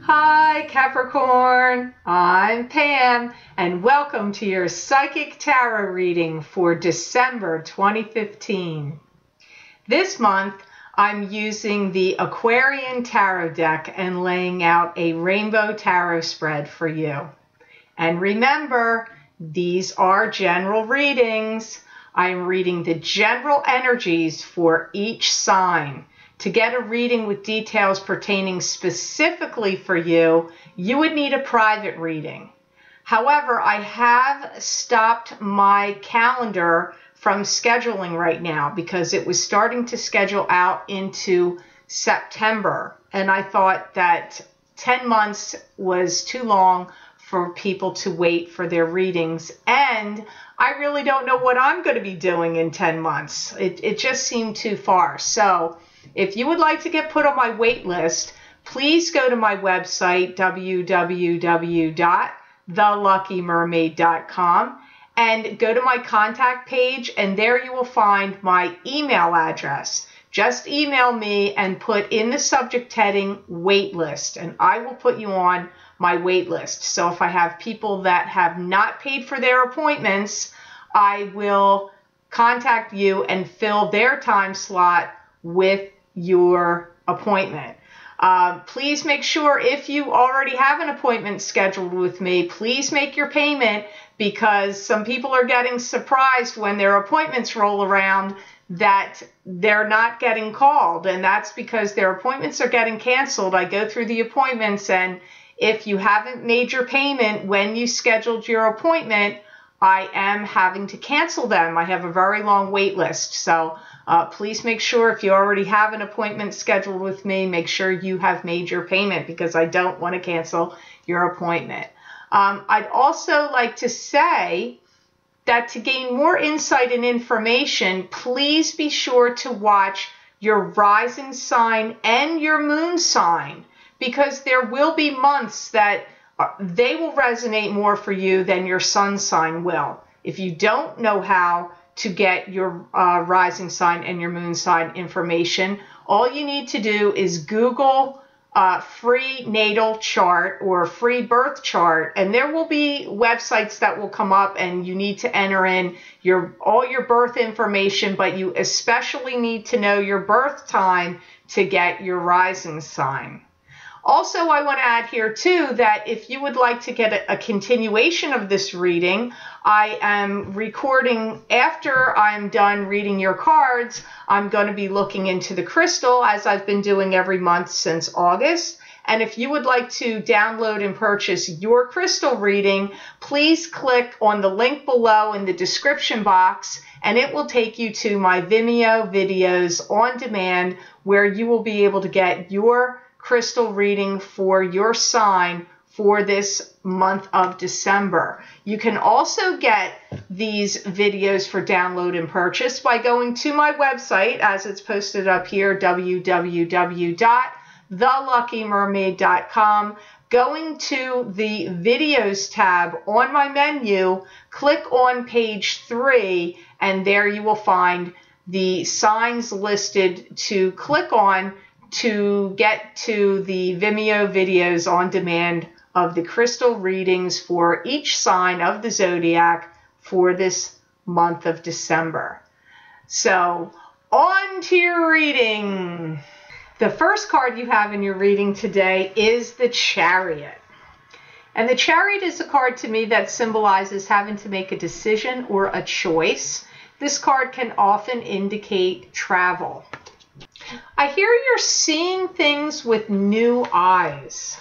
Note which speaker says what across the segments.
Speaker 1: Hi Capricorn, I'm Pam and welcome to your Psychic Tarot reading for December 2015. This month I'm using the Aquarian Tarot deck and laying out a Rainbow Tarot spread for you. And remember, these are general readings. I'm reading the general energies for each sign. To get a reading with details pertaining specifically for you, you would need a private reading. However, I have stopped my calendar from scheduling right now because it was starting to schedule out into September. And I thought that 10 months was too long for people to wait for their readings. And I really don't know what I'm going to be doing in 10 months. It just seemed too far. So if you would like to get put on my wait list, please go to my website, www.theluckymermaid.com, and go to my contact page, and there you will find my email address. Just email me and put in the subject heading wait list, and I will put you on my wait list. So if I have people that have not paid for their appointments, I will contact you and fill their time slot with your appointment. Please make sure if you already have an appointment scheduled with me, please make your payment, because some people are getting surprised when their appointments roll around that they're not getting called, and that's because their appointments are getting canceled. I go through the appointments, and if you haven't made your payment when you scheduled your appointment, I am having to cancel them. I have a very long wait list. So please make sure if you already have an appointment scheduled with me, make sure you have made your payment, because I don't want to cancel your appointment. I'd also like to say that to gain more insight and information, please be sure to watch your rising sign and your moon sign, because there will be months that they will resonate more for you than your sun sign will. If you don't know how to get your rising sign and your moon sign information, all you need to do is Google free natal chart or free birth chart, and there will be websites that will come up, and you need to enter in all your birth information, but you especially need to know your birth time to get your rising sign. Also, I want to add here too that if you would like to get a continuation of this reading, I am recording after I'm done reading your cards. I'm going to be looking into the crystal, as I've been doing every month since August. And if you would like to download and purchase your crystal reading, please click on the link below in the description box, and it will take you to my Vimeo videos on demand, where you will be able to get your crystal reading for your sign for this month of December. You can also get these videos for download and purchase by going to my website, as it's posted up here, www.theluckymermaid.com. Going to the videos tab on my menu, click on page 3, and there you will find the signs listed to click on to get to the Vimeo videos on demand of the crystal readings for each sign of the zodiac for this month of December. So, on to your reading. The first card you have in your reading today is the Chariot. And the Chariot is a card to me that symbolizes having to make a decision or a choice. This card can often indicate travel. I hear you're seeing things with new eyes.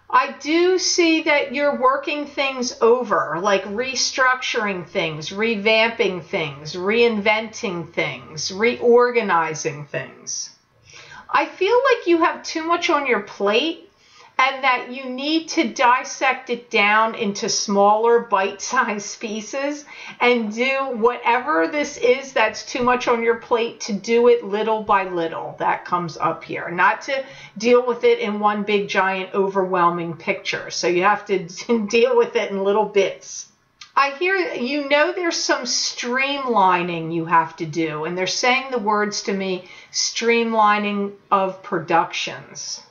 Speaker 1: I do see that you're working things over, like restructuring things, revamping things, reinventing things, reorganizing things. I feel like you have too much on your plate, and that you need to dissect it down into smaller bite-sized pieces and do whatever this is that's too much on your plate, to do it little by little. That comes up here, not to deal with it in one big giant overwhelming picture. So you have to deal with it in little bits. I hear, you know, there's some streamlining you have to do, and they're saying the words to me, streamlining of productions.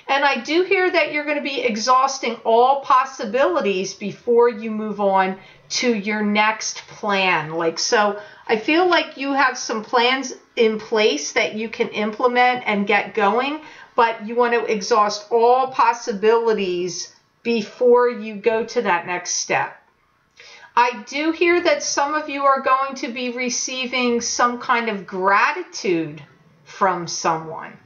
Speaker 1: And I do hear that you're going to be exhausting all possibilities before you move on to your next plan. So I feel like you have some plans in place that you can implement and get going, but you want to exhaust all possibilities before you go to that next step. I do hear that some of you are going to be receiving some kind of gratitude from someone.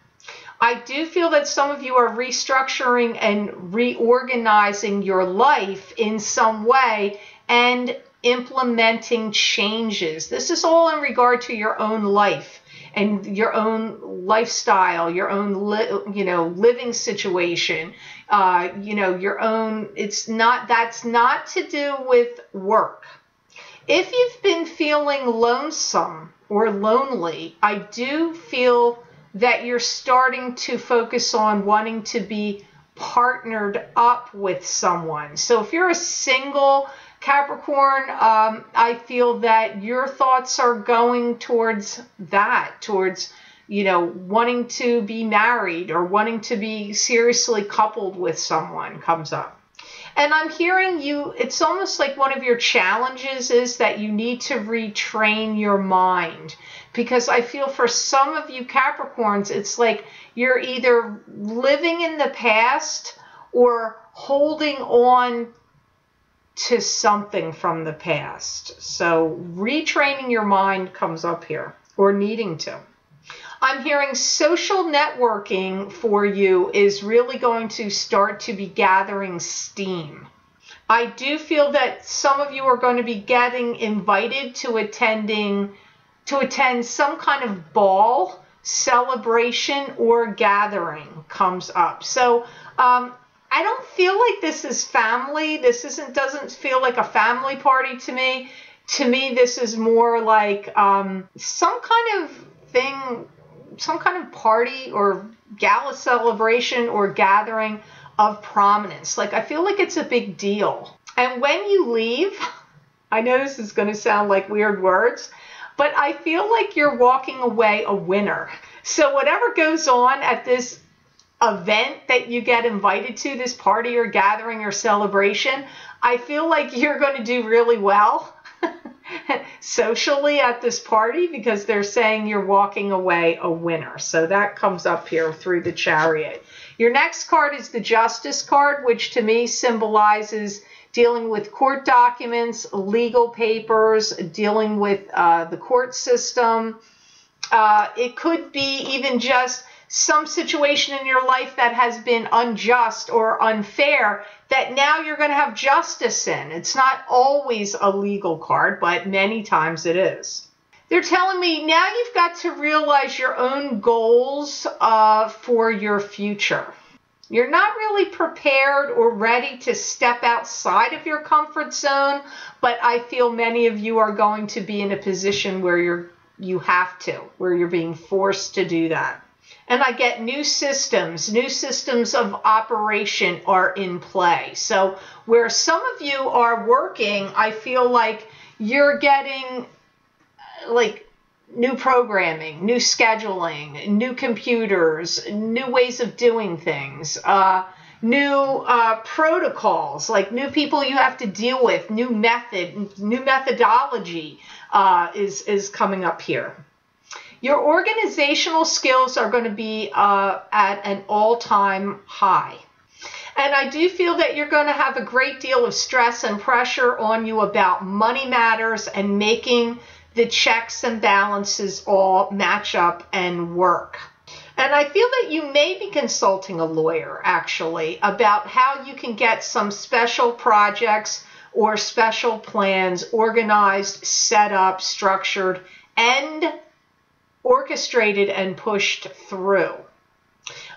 Speaker 1: I do feel that some of you are restructuring and reorganizing your life in some way and implementing changes. This is all in regard to your own life and your own lifestyle, your own living situation, your own. That's not to do with work. If you've been feeling lonesome or lonely, I do feel that you're starting to focus on wanting to be partnered up with someone. So if you're a single Capricorn, I feel that your thoughts are going towards that, towards, wanting to be married or wanting to be seriously coupled with someone comes up. And I'm hearing it's almost like one of your challenges is that you need to retrain your mind. Because I feel for some of you Capricorns, it's like you're either living in the past or holding on to something from the past. So retraining your mind comes up here, or needing to. I'm hearing social networking for you is really going to start to be gathering steam. I do feel that some of you are going to be getting invited to attend some kind of ball, celebration, or gathering comes up. So I don't feel like this is family. This doesn't feel like a family party to me. To me, this is more like some kind of thing, some kind of party or gala celebration or gathering of prominence. I feel like it's a big deal. And when you leave, I know this is going to sound like weird words, but I feel like you're walking away a winner. So whatever goes on at this event that you get invited to, this party or gathering or celebration, I feel like you're going to do really well socially at this party because they're saying you're walking away a winner. So that comes up here through the Chariot. Your next card is the Justice card, which to me symbolizes dealing with court documents, legal papers, dealing with the court system. It could be even just some situation in your life that has been unjust or unfair that now you're going to have justice in. It's not always a legal card, but many times it is. They're telling me now you've got to realize your own goals for your future. You're not really prepared or ready to step outside of your comfort zone, but I feel many of you are going to be in a position where where you're being forced to do that. And I get new systems of operation are in play. So where some of you are working, I feel like you're getting new programming, new scheduling, new computers, new ways of doing things, new protocols, new people you have to deal with, new methodology is coming up here. Your organizational skills are going to be at an all-time high. And I do feel that you're going to have a great deal of stress and pressure on you about money matters and making the checks and balances all match up and work. And I feel that you may be consulting a lawyer, actually, about how you can get some special projects or special plans organized, set up, structured, and orchestrated and pushed through.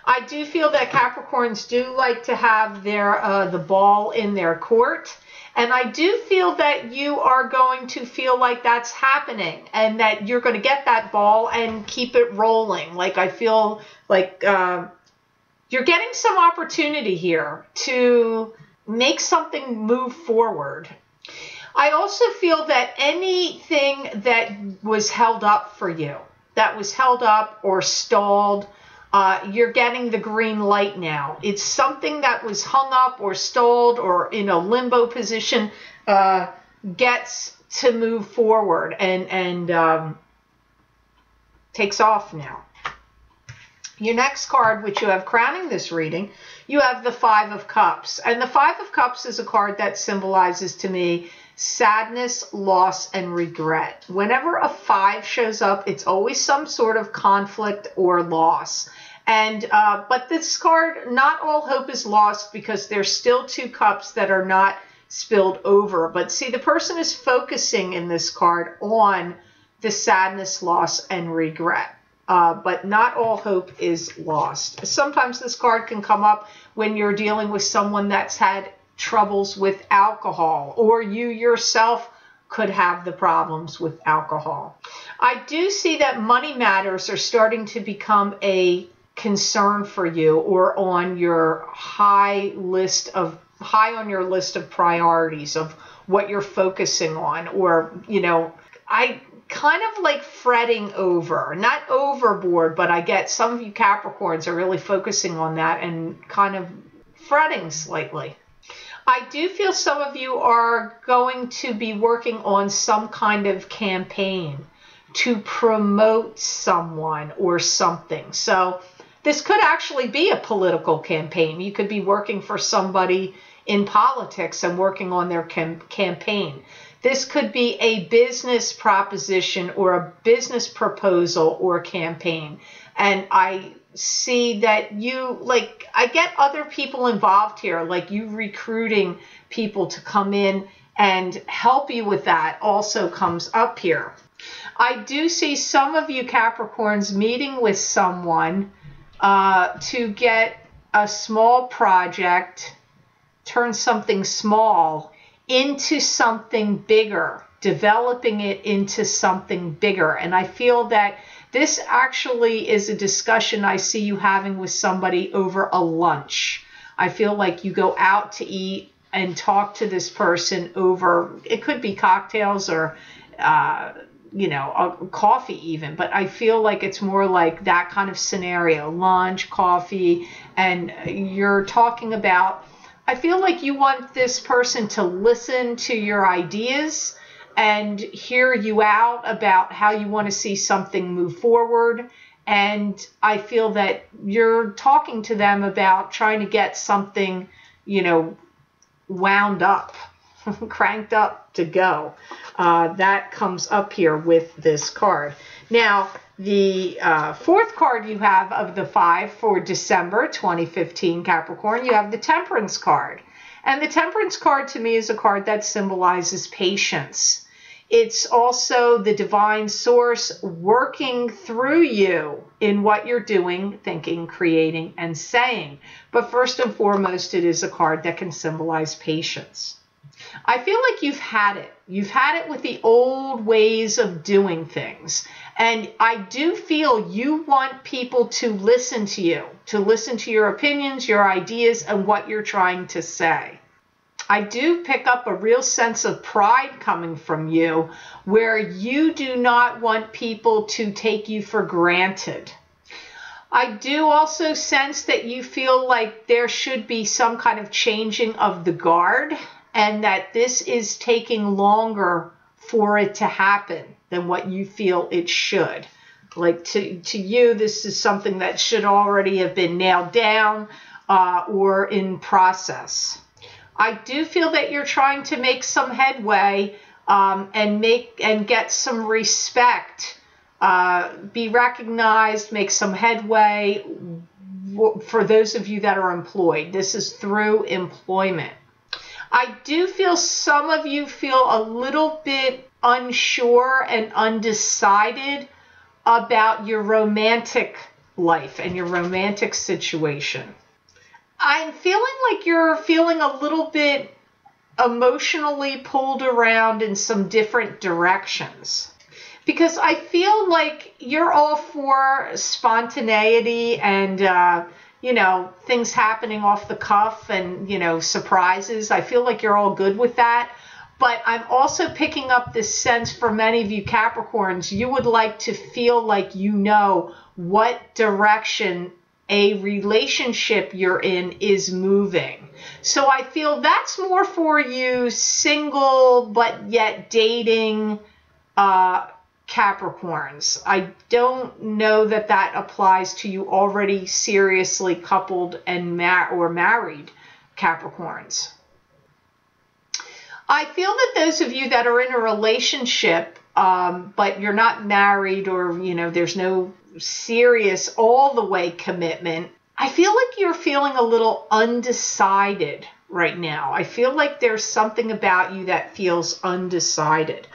Speaker 1: I do feel that Capricorns do like to have the ball in their court. And I do feel that you are going to feel like that's happening and that you're going to get that ball and keep it rolling. I feel like you're getting some opportunity here to make something move forward. I also feel that anything that was held up for you, that was held up or stalled, you're getting the green light now. It's something that was hung up or stalled or in a limbo position, gets to move forward and takes off now. Your next card, which you have crowning this reading, you have the Five of Cups. And the Five of Cups is a card that symbolizes to me sadness, loss, and regret. Whenever a 5 shows up, it's always some sort of conflict or loss. And but this card, not all hope is lost, because there's still 2 cups that are not spilled over. But see, the person is focusing in this card on the sadness, loss, and regret. But not all hope is lost. Sometimes this card can come up when you're dealing with someone that's had troubles with alcohol, or you yourself could have the problems with alcohol. I do see that money matters are starting to become a concern for you, or on your high on your list of priorities of what you're focusing on, or, you know, I kind of like fretting over, not overboard, but I get some of you Capricorns are really focusing on that and kind of fretting slightly. I do feel some of you are going to be working on some kind of campaign to promote someone or something. So this could actually be a political campaign. You could be working for somebody in politics and working on their campaign. This could be a business proposition or a business proposal or campaign. And I see that you, like, I get other people involved here, like you recruiting people to come in and help you with that also comes up here. I do see some of you Capricorns meeting with someone to get a small project, turn something small into something bigger, developing it into something bigger. And I feel that this actually is a discussion I see you having with somebody over a lunch. I feel like you go out to eat and talk to this person over, it could be cocktails or, you know, a coffee even, but I feel like it's more like that kind of scenario, lunch, coffee, and you're talking about, I feel like you want this person to listen to your ideas and hear you out about how you want to see something move forward. And I feel that you're talking to them about trying to get something, you know, wound up, cranked up to go. That comes up here with this card. Now, the fourth card you have of the 5 for December 2015, Capricorn, you have the Temperance card. And the Temperance card to me is a card that symbolizes patience. It's also the divine source working through you in what you're doing, thinking, creating, and saying. But first and foremost, it is a card that can symbolize patience. I feel like you've had it. You've had it with the old ways of doing things. And I do feel you want people to listen to you, to listen to your opinions, your ideas, and what you're trying to say. I do pick up a real sense of pride coming from you, where you do not want people to take you for granted. I do also sense that you feel like there should be some kind of changing of the guard, and that this is taking longer for it to happen than what you feel it should. Like to you, this is something that should already have been nailed down or in process. I do feel that you're trying to make some headway and get some respect, be recognized, make some headway for those of you that are employed. This is through employment. I do feel some of you feel a little bit unsure and undecided about your romantic life and your romantic situation. I'm feeling like you're feeling a little bit emotionally pulled around in some different directions, because I feel like you're all for spontaneity and, you know, things happening off the cuff and, you know, surprises. I feel like you're all good with that. But I'm also picking up this sense for many of you Capricorns, you would like to feel like you know what direction a relationship you're in is moving. So I feel that's more for you single but yet dating Capricorns. I don't know that that applies to you already seriously coupled and married Capricorns. I feel that those of you that are in a relationship, but you're not married, or, you know, there's no serious all the way commitment, I feel like you're feeling a little undecided right now. I feel like there's something about you that feels undecided.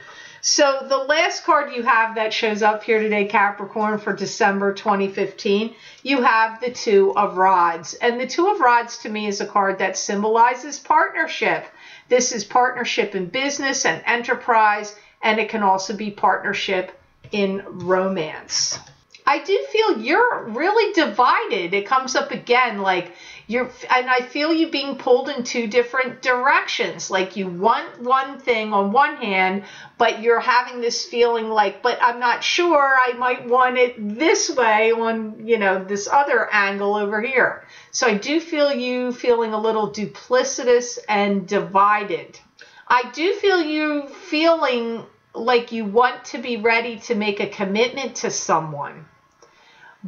Speaker 1: So the last card you have that shows up here today, Capricorn, for December 2015, you have the Two of Rods. And the Two of Rods to me is a card that symbolizes partnership. This is partnership in business and enterprise, and it can also be partnership in romance. I do feel you're really divided. It comes up again, like and I feel you being pulled in two different directions. Like you want one thing on one hand, but you're having this feeling like, but I'm not sure, I might want it this way on, you know, this other angle over here. So I do feel you feeling a little duplicitous and divided. I do feel you feeling like you want to be ready to make a commitment to someone.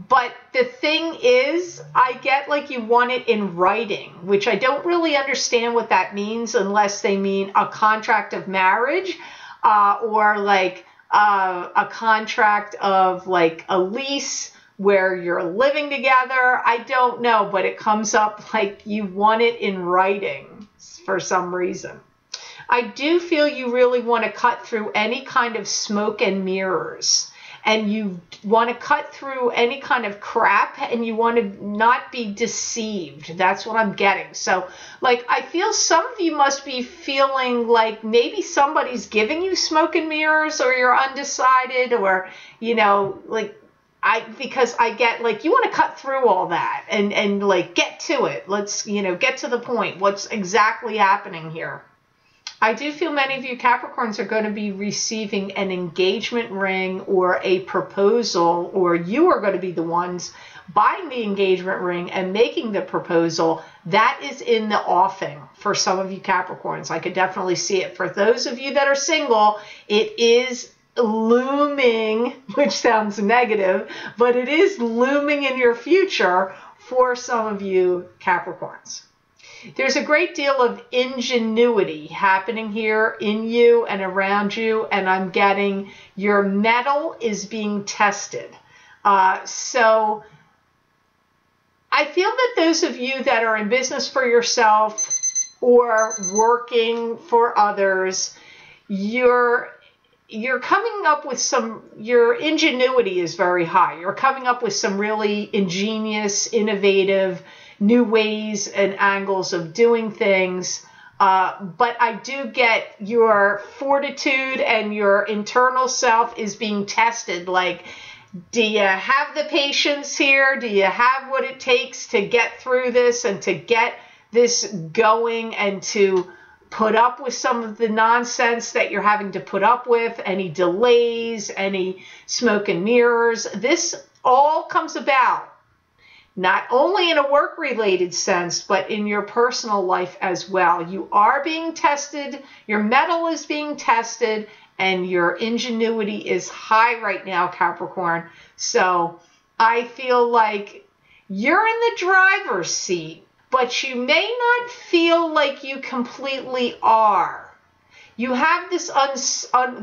Speaker 1: But the thing is, I get like you want it in writing, which I don't really understand what that means unless they mean a contract of marriage or like a contract of like a lease where you're living together. I don't know, but it comes up like you want it in writing for some reason. I do feel you really want to cut through any kind of smoke and mirrors. And you want to cut through any kind of crap, and you want to not be deceived. That's what I'm getting. So, like, I feel some of you must be feeling like maybe somebody's giving you smoke and mirrors, or you're undecided, or, you know, like, because I get, like, you want to cut through all that and like, get to it. Let's, you know, get to the point. What's exactly happening here? I do feel many of you Capricorns are going to be receiving an engagement ring or a proposal, or you are going to be the ones buying the engagement ring and making the proposal. That is in the offing for some of you Capricorns. I could definitely see it. For those of you that are single, it is looming, which sounds negative, but it is looming in your future for some of you Capricorns. There's a great deal of ingenuity happening here in you and around you, and I'm getting your mettle is being tested. So I feel that those of you that are in business for yourself or working for others, you're coming up with your ingenuity is very high. You're coming up with some really ingenious, innovative, new ways and angles of doing things. But I do get your fortitude and your internal self is being tested. Like, do you have the patience here? Do you have what it takes to get through this and to get this going and to put up with some of the nonsense that you're having to put up with, any delays, any smoke and mirrors? This all comes about not only in a work-related sense, but in your personal life as well. You are being tested, your mettle is being tested, and your ingenuity is high right now, Capricorn. So I feel like you're in the driver's seat, but you may not feel like you completely are. You have this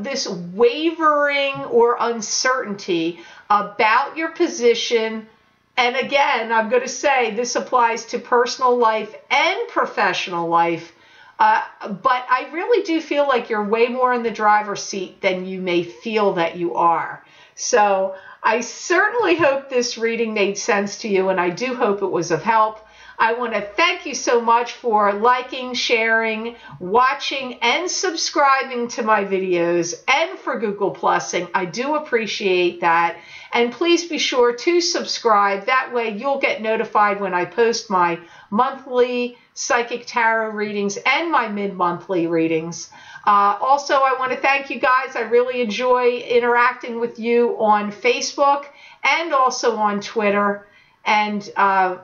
Speaker 1: this wavering or uncertainty about your position. And again, I'm going to say this applies to personal life and professional life. But I really do feel like you're way more in the driver's seat than you may feel that you are. So I certainly hope this reading made sense to you, and I do hope it was of help. I want to thank you so much for liking, sharing, watching, and subscribing to my videos, and for Google Plusing. I do appreciate that. And please be sure to subscribe. That way you'll get notified when I post my monthly psychic tarot readings and my mid-monthly readings. Also, I want to thank you guys. I really enjoy interacting with you on Facebook and also on Twitter. And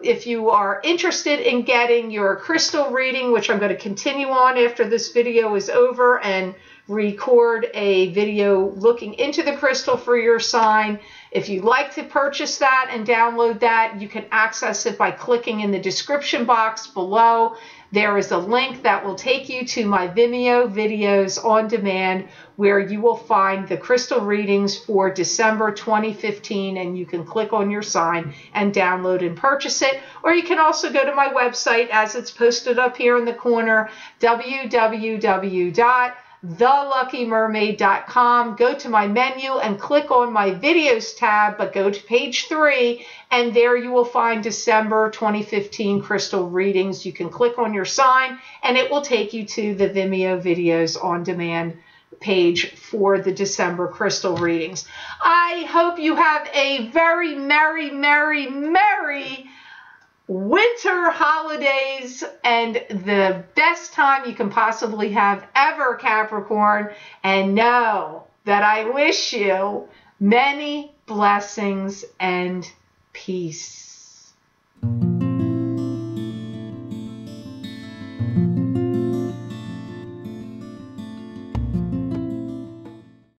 Speaker 1: if you are interested in getting your crystal reading, which I'm going to continue on after this video is over and record a video looking into the crystal for your sign. If you'd like to purchase that and download that, you can access it by clicking in the description box below. There is a link that will take you to my Vimeo videos on demand, where you will find the crystal readings for December 2015, and you can click on your sign and download and purchase it. Or you can also go to my website, as it's posted up here in the corner, www.theluckymermaid.com. Go to my menu and click on my videos tab, but go to page 3, and there you will find December 2015 crystal readings. You can click on your sign and it will take you to the Vimeo videos on demand page for the December crystal readings. I hope you have a very merry, merry, merry winter holidays and the best time you can possibly have ever, Capricorn. And know that I wish you many blessings and peace.